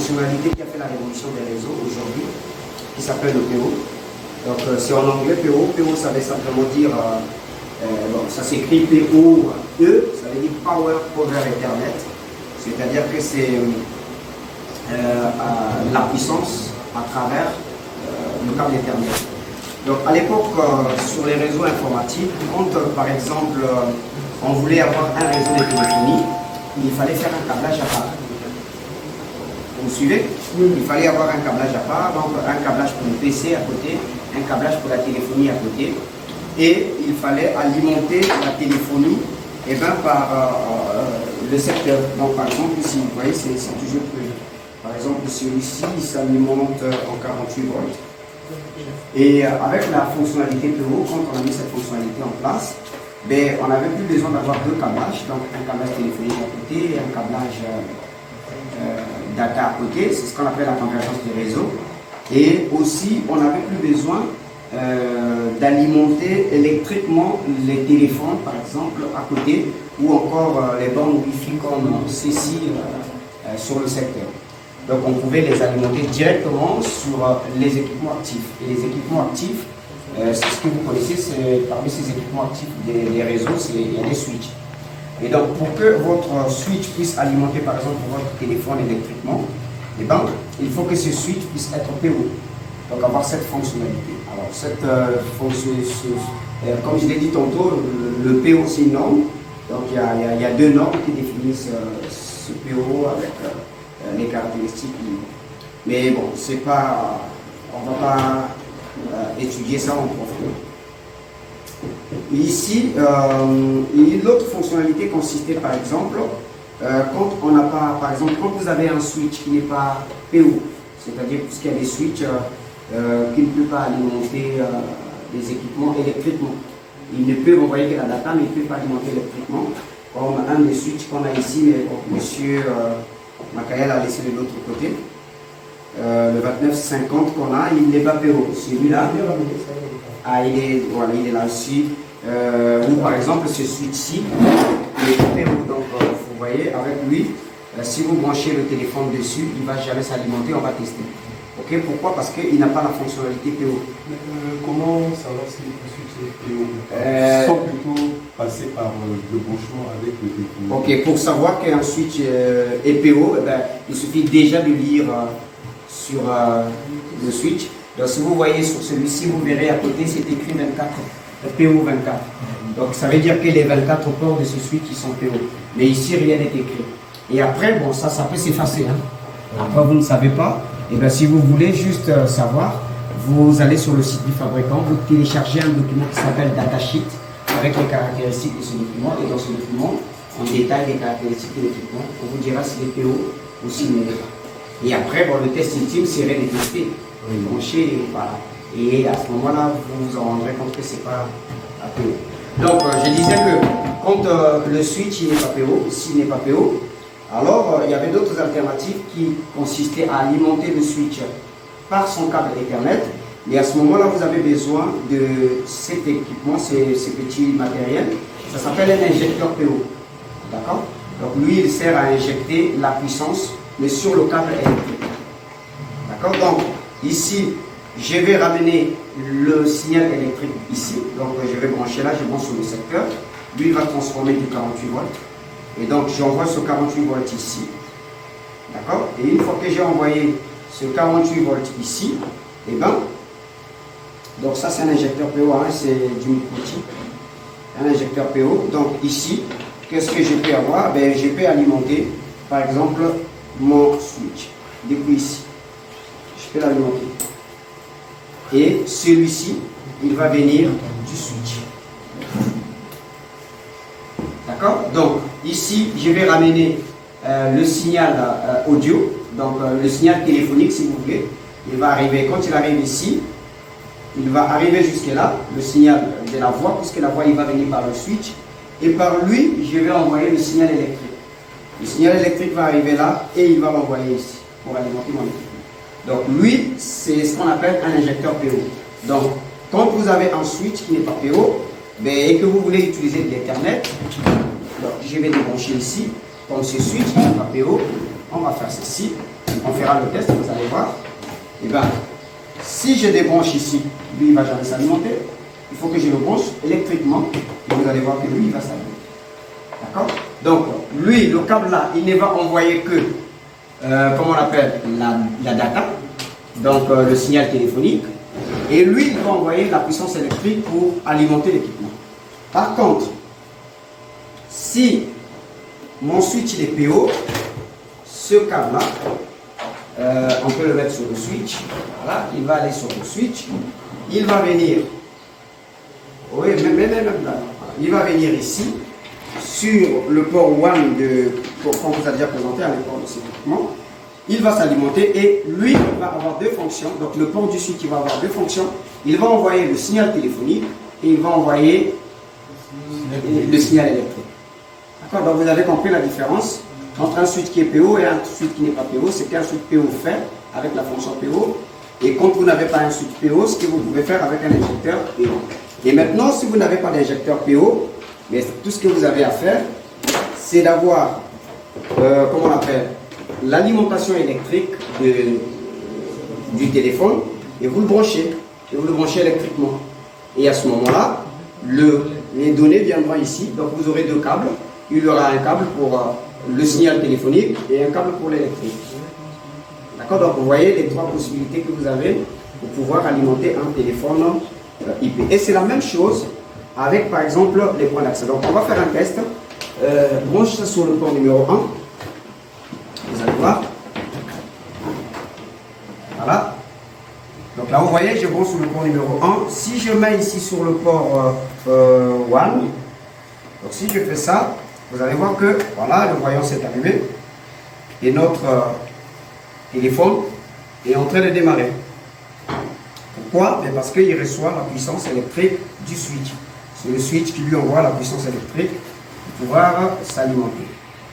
fonctionnalité qui a fait la révolution des réseaux aujourd'hui, qui s'appelle le PO. Donc c'est en anglais PO. PO, ça veut simplement dire, bon, ça s'écrit PO-E, ça veut dire Power Over Ethernet. C'est-à-dire que c'est la puissance à travers le câble Ethernet. Donc à l'époque, sur les réseaux informatiques, quand par exemple on voulait avoir un réseau de téléphonie, il fallait faire un câblage à part. Vous me suivez? Il fallait avoir un câblage à part, donc un câblage pour le PC à côté, un câblage pour la téléphonie à côté, et il fallait alimenter la téléphonie par le secteur. Donc par exemple ici, vous voyez, c'est toujours prévu. Par exemple celui-ci, il s'alimente en 48 volts. Et avec la fonctionnalité PO, quand on a mis cette fonctionnalité en place, ben, on n'avait plus besoin d'avoir deux câblages, donc un câblage téléphonique à côté et un câblage data à côté, c'est ce qu'on appelle la convergence des réseaux. Et aussi, on n'avait plus besoin d'alimenter électriquement les téléphones, par exemple, à côté, ou encore les bandes Wi-Fi comme ceci sur le secteur. Donc on pouvait les alimenter directement sur les équipements actifs. Et les équipements actifs, c'est ce que vous connaissez, c'est parmi ces équipements actifs des réseaux, il y a des switches. Et donc pour que votre switch puisse alimenter par exemple votre téléphone électriquement, eh ben, il faut que ce switch puisse être PO. Donc avoir cette fonctionnalité. Alors cette fonctionnalité, comme je l'ai dit tantôt, le PO c'est une norme. Donc il y a deux normes qui définissent ce PO avec les caractéristiques. Mais bon, c'est pas, on va pas étudier ça en profondeur. Ici, l'autre fonctionnalité consistait par exemple, quand on n'a pas, par exemple, quand vous avez un switch qui n'est pas PO, c'est-à-dire puisqu'il y a des switches qui ne peuvent pas alimenter des équipements électriquement. Il ne peut envoyer que la data, mais il ne peut pas alimenter électriquement, comme un des switches qu'on a ici, mais bon, monsieur Makael a laissé de l'autre côté. Le 2950 qu'on a, il n'est pas PO. Celui-là, il est là aussi. Ou par exemple, ce switch-ci, il est PO. Donc, vous voyez, avec lui, si vous branchez le téléphone dessus, il ne va jamais s'alimenter, on va tester. Ok, pourquoi? Parce qu'il n'a pas la fonctionnalité PO. Comment savoir si le switch est PO sans plutôt passer par le branchement avec le téléphone? Ok, pour savoir qu'un switch est PO, il suffit déjà de lire sur le switch. Donc si vous voyez sur celui-ci, vous verrez à côté, c'est écrit 24, PO 24. Donc ça veut dire que les 24 ports de ce switch, ils sont PO. Mais ici, rien n'est écrit. Et après, bon, ça peut s'effacer. Hein. Après, vous ne savez pas. Et bien si vous voulez juste savoir, vous allez sur le site du fabricant, vous téléchargez un document qui s'appelle Datasheet avec les caractéristiques de ce document. Et dans ce document, on détaille les caractéristiques de l'équipement. On vous dira s'il est PO ou s'il n'est pas. Et après, bon, le test ultime serait de tester, brancher, voilà. Et à ce moment-là, vous vous en rendrez compte que ce n'est pas PO. Donc, je disais que quand le switch n'est pas PO, s'il n'est pas PO, alors il y avait d'autres alternatives qui consistaient à alimenter le switch par son câble Ethernet. Et à ce moment-là, vous avez besoin de cet équipement, ces petits matériels. Ça s'appelle un injecteur PO. D'accord? Donc lui, il sert à injecter la puissance, mais sur le câble électrique. D'accord? Donc ici, je vais ramener le signal électrique ici. Donc je vais brancher là, je branche sur le secteur. Lui, il va transformer du 48 volts. Et donc j'envoie ce 48 volts ici. D'accord? Et une fois que j'ai envoyé ce 48 volts ici, et ben, donc ça c'est un injecteur PO, hein, c'est du microchip. Un injecteur PO. Donc ici, qu'est-ce que je peux avoir? Ben, je peux alimenter, par exemple, mon switch. Depuis ici, je peux l'alimenter. Et celui-ci, il va venir du switch. D'accord? Donc, ici, je vais ramener le signal audio, donc le signal téléphonique, si vous voulez. Il va arriver, quand il arrive ici, il va arriver jusque là, le signal de la voix, puisque la voix, il va venir par le switch. Et par lui, je vais envoyer le signal électrique. Le signal électrique va arriver là et il va l'envoyer ici pour alimenter mon équipement. Donc lui, c'est ce qu'on appelle un injecteur PO. Donc quand vous avez un switch qui n'est pas PO et que vous voulez utiliser de l'Ethernet, je vais débrancher ici. Comme ce switch qui n'est pas PO, on va faire ceci. on fera le test, vous allez voir. Et bien, si je débranche ici, lui il ne va jamais s'alimenter. Il faut que je le branche électriquement et vous allez voir que lui il va s'alimenter. D'accord? Donc, lui, le câble là, il ne va envoyer que, comment on appelle, la data, donc le signal téléphonique. Et lui, il va envoyer la puissance électrique pour alimenter l'équipement. Par contre, si mon switch est PO, ce câble-là, on peut le mettre sur le switch. Voilà, il va aller sur le switch. Il va venir, oui, même là, il va venir ici, sur le port 1 qu'on vous a déjà présenté à l'époque de cet équipement. Il va s'alimenter et lui il va avoir deux fonctions. Donc le port du switch il va avoir deux fonctions. Il va envoyer le signal téléphonique et il va envoyer le signal électrique. D'accord? Donc vous avez compris la différence entre un switch qui est PO et un switch qui n'est pas PO. C'est qu'un switch PO fait avec la fonction PO. Et quand vous n'avez pas un switch PO, ce que vous pouvez faire avec un injecteur PO. Et maintenant, si vous n'avez pas d'injecteur PO, mais tout ce que vous avez à faire, c'est d'avoir, comment on appelle, l'alimentation électrique du téléphone et vous le branchez. Et vous le branchez électriquement. Et à ce moment-là, les données viendront ici. Donc vous aurez deux câbles. Il y aura un câble pour le signal téléphonique et un câble pour l'électrique. D'accord? Donc vous voyez les trois possibilités que vous avez pour pouvoir alimenter un téléphone IP. Et c'est la même chose avec par exemple les points d'accès. Donc on va faire un test. Branche ça sur le port numéro 1. Vous allez voir. Voilà. Donc là vous voyez, je branche sur le port numéro 1. Si je mets ici sur le port 1, donc si je fais ça, vous allez voir que voilà, le voyant s'est allumé et notre téléphone est en train de démarrer. Pourquoi? Parce qu'il reçoit la puissance électrique du switch. C'est le switch qui lui envoie la puissance électrique pour pouvoir s'alimenter.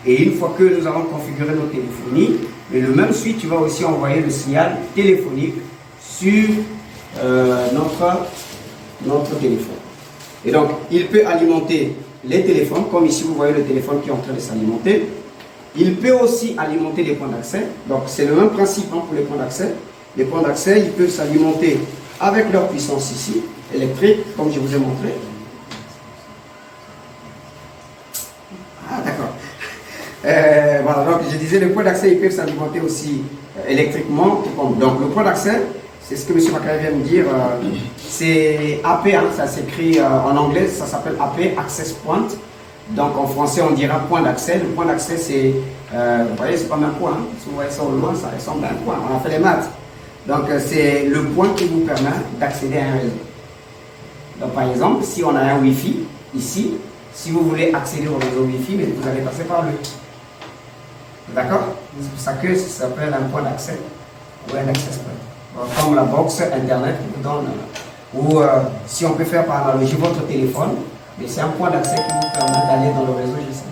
Et une fois que nous avons configuré notre téléphonie, mais le même switch va aussi envoyer le signal téléphonique sur notre téléphone. Et donc, il peut alimenter les téléphones, comme ici vous voyez le téléphone qui est en train de s'alimenter. Il peut aussi alimenter les points d'accès. Donc, c'est le même principe hein, pour les points d'accès. Les points d'accès, ils peuvent s'alimenter avec leur puissance ici, électrique, comme je vous ai montré. Ah, d'accord. Voilà, donc je disais, les points d'accès, ils peuvent s'alimenter aussi électriquement. Donc, le point d'accès, c'est ce que M. Bakary vient de dire, c'est AP, hein, ça s'écrit en anglais, ça s'appelle AP, Access Point. Donc, en français, on dira point d'accès. Le point d'accès, c'est, vous voyez, c'est comme un point. Hein. Si vous voyez ça au loin, ça ressemble à un point. On a fait les maths. Donc, c'est le point qui vous permet d'accéder à un réseau. Donc, par exemple, si on a un Wi-Fi ici, si vous voulez accéder au réseau Wi-Fi, mais vous allez passer par lui. D'accord? C'est pour ça que ça s'appelle un point d'accès ou un access point. Comme la box Internet qui vous donne, ou si on peut faire par analogie votre téléphone, mais c'est un point d'accès qui vous permet d'aller dans le réseau GSM.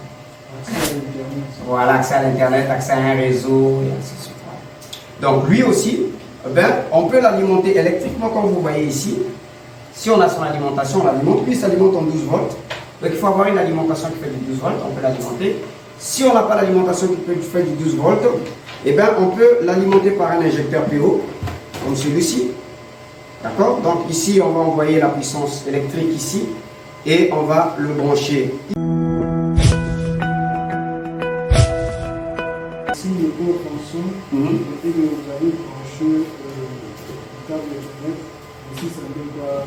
Voilà, accès à l'Internet, accès à un réseau, et ainsi de suite. Donc lui aussi, on peut l'alimenter électriquement comme vous voyez ici. Si on a son alimentation, on l'alimente. Lui, il s'alimente en 12 volts. Donc il faut avoir une alimentation qui fait du 12 volts, on peut l'alimenter. Si on n'a pas l'alimentation qui fait du 12 volts, on peut l'alimenter par un injecteur PO, comme celui-ci. D'accord? Donc ici, on va envoyer la puissance électrique ici et on va le brancher. Si le port fonctionne et que vous allez brancher le câble Ethernet, si ça ne donne pas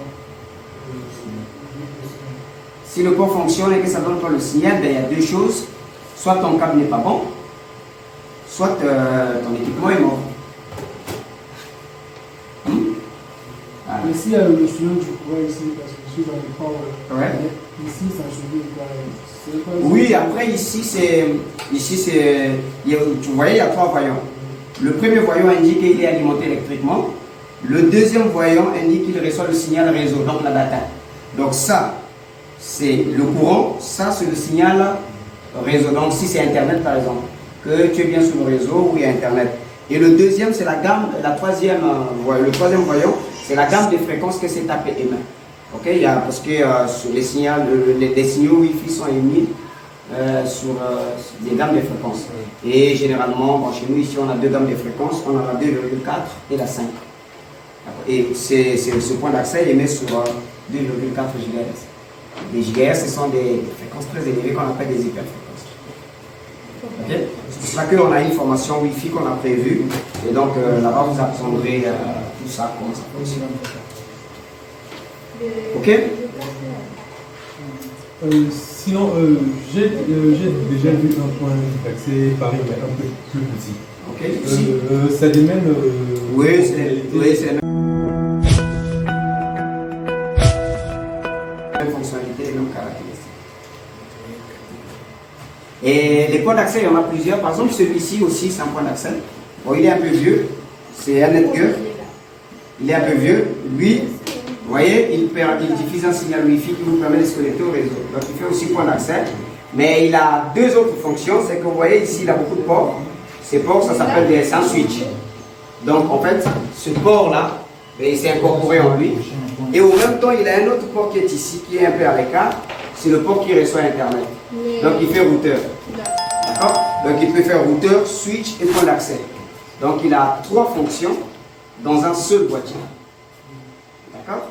si le port fonctionne et que ça ne donne pas le signal, il y a deux choses. Soit ton câble n'est pas bon, soit ton équipement est mort. Voilà. Ici, il y a le signal du courant ici, parce que je suis dans le power. Ouais. Ici, ça se pas. Oui, après ici, tu voyais, il y a trois voyants. Le premier voyant indique qu'il est alimenté électriquement. Le deuxième voyant indique qu'il reçoit le signal réseau, donc la data. Donc ça, c'est le courant, ça c'est le signal réseau. Donc si c'est Internet par exemple, que tu es bien sur le réseau, oui Internet. Et le deuxième, c'est la gamme, le troisième voyant, c'est la gamme de fréquences que cet AP émet. Ok, parce que les signaux Wi-Fi sont émis sur des gammes de fréquences. Et généralement, bon, chez nous ici, on a deux gammes de fréquences, on a la 2,4 et la 5. Et ce point d'accès est mis sur 2,4 GHz. Les GHz, ce sont des fréquences très élevées qu'on appelle des hyperfréquences. Okay? C'est pour ça qu'on a une formation Wi-Fi qu'on a prévue. Et donc là-bas, vous apprendrez tout ça, comment ça fonctionne. Ok? Sinon, j'ai déjà vu un point d'accès pareil, mais un peu plus petit. Ok, ici. Ça a des mêmes. Oui, c'est la même fonctionnalité, les mêmes caractéristiques. Et les points d'accès, il y en a plusieurs. Par exemple, celui-ci aussi, c'est un point d'accès. Bon, il est un peu vieux. C'est un Netgear. Il est un peu vieux. Lui, vous voyez, il diffuse un signal Wi-Fi qui vous permet de se connecter au réseau. Donc, il fait aussi point d'accès. Mais il a deux autres fonctions. C'est que vous voyez ici, il a beaucoup de ports. Ces ports, ça s'appelle un switch. Donc, en fait, ce port-là, il s'est incorporé en lui. Et au même temps, il a un autre port qui est ici, qui est un peu à l'écart. C'est le port qui reçoit Internet. Donc, il fait routeur. D'accord? Donc, il peut faire routeur, switch et point d'accès. Donc, il a trois fonctions dans un seul boîtier. D'accord?